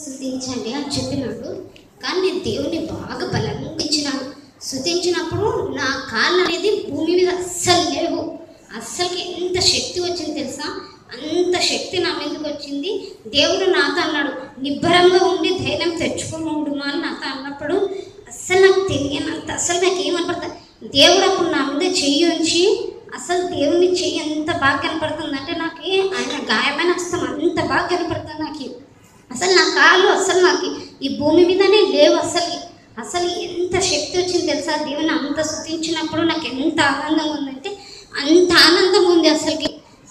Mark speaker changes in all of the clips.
Speaker 1: స్తుతించండి అని చెప్పినాడు. కానీ నేను దేవుని బాగా బలంగా ఇచ్చినాడు. స్తుతించినప్పుడు నా కాళ్ళు అనేది భూమి మీద అస్సలు లేవు. అస్సలకి ఎంత శక్తి వచ్చింది తెలుసా? అంత శక్తి నా మీదకి వచ్చింది. దేవుడు నాతో అన్నాడు, నిబ్బరంగా ఉండి ధైర్యం తెచ్చుకొని ఉండుమా అని నాతో అన్నప్పుడు అస్సలు నాకు తెలియనంత, అసలు నాకు ఏమనపడుతుంది. దేవుడు అప్పుడు నా మీద చెయ్యి ఉంచి, అసలు దేవుని చెయ్యి ఎంత బాగా కనపడుతుందంటే నాకు ఆయన గాయమైన హస్తం అంత బాగా కనపడుతుంది నాకు. అసలు నా కాళ్ళు అసలు నాకు ఈ భూమి మీదనే లేవు. అసలు ఎంత శక్తి వచ్చింది తెలుసా? దేవుని అంత స్తుతించినప్పుడు నాకు ఎంత ఆనందంగా ఉందంటే అంత ఆనందం ఉంది. అసలుకి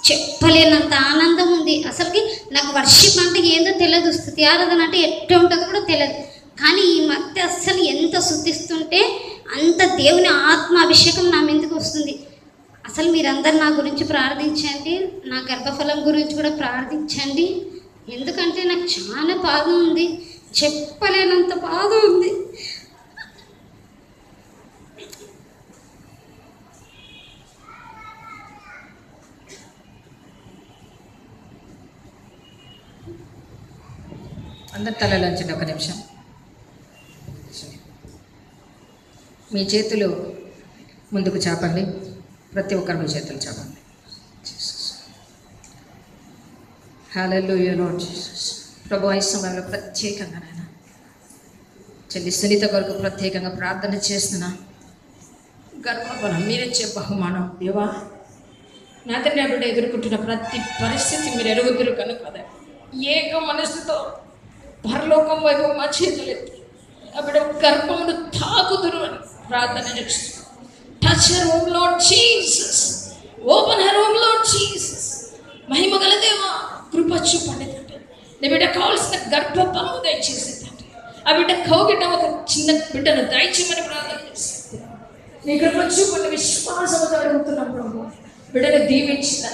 Speaker 1: చెప్పలేనంత ఆనందం ఉంది. అసలుకి నాకు వర్షిప్ అంటే ఏందో తెలియదు, స్తుతి ఆరాధన అంటే ఎట్లా ఉంటుందో కూడా తెలియదు. కానీ ఈ మధ్య అస్సలు ఎంత స్తుతిస్తుంటే అంత దేవుని ఆత్మాభిషేకం నా మీదకి వస్తుంది. అసలు మీరందరూ నా గురించి ప్రార్థించండి, నా గర్భఫలం గురించి కూడా ప్రార్థించండి. ఎందుకంటే నాకు చాలా బాధ ఉంది, చెప్పలేనంత బాధ ఉంది.
Speaker 2: అందరు తలలోంచండి ఒక నిమిషం. మీ చేతులు ముందుకు చాపండి. ప్రతి ఒక్కరు మీ చేతులు చాపండి. హల్లెలూయా లార్డ్ జీసస్. ప్రభు ఈ సమయంలో ప్రత్యేకంగా నాయన చెల్లి సునీత కొరకు ప్రత్యేకంగా ప్రార్థన చేస్తున్నా. గర్భఫలం మీరిచ్చే బహుమానం దేవా, నా తండ్రి ఆ బిడ్డ ఎదుర్కొంటున్న ప్రతి పరిస్థితి మీరు ఎరుగుదురు కనుక ఏక మనసుతో పరలోకం వైపు మా చేతులెత్తి ఆ బిడ్డ గర్భమును తాకుదురు అని ప్రార్థన చేస్తున్నాం. Touch her home Lord Jesus, open her home Lord Jesus. మహిమ గల దేవా, కృప చూపండి తండ్రి. నీ బిడ్డ కావాల్సిన గర్భఫలము దయచేసి తండ్రి. ఆ బిడ్డ కౌగిట ఒక చిన్న బిడ్డను దయచేయమని ప్రార్థన చేస్తుంది. నీ కృప చూపండి. విశ్వాసంతో అడుగుతున్నాం ప్రభు. బిడ్డను దీవించిన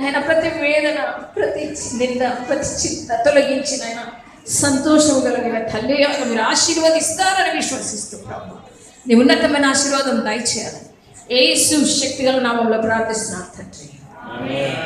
Speaker 2: ఆయన ప్రతి వేదన, ప్రతి నింద, ప్రతి చింత తొలగించిన ఆయన సంతోషం కలిగిన తల్లి మీరు ఆశీర్వదిస్తారని విశ్వసిస్తూ ప్రభు నీ ఉన్నతమైన ఆశీర్వాదం దయచేయాలని యేసు శక్తిగల నామంలో ప్రార్థిస్తున్నాను తండ్రి. ఆమేన్.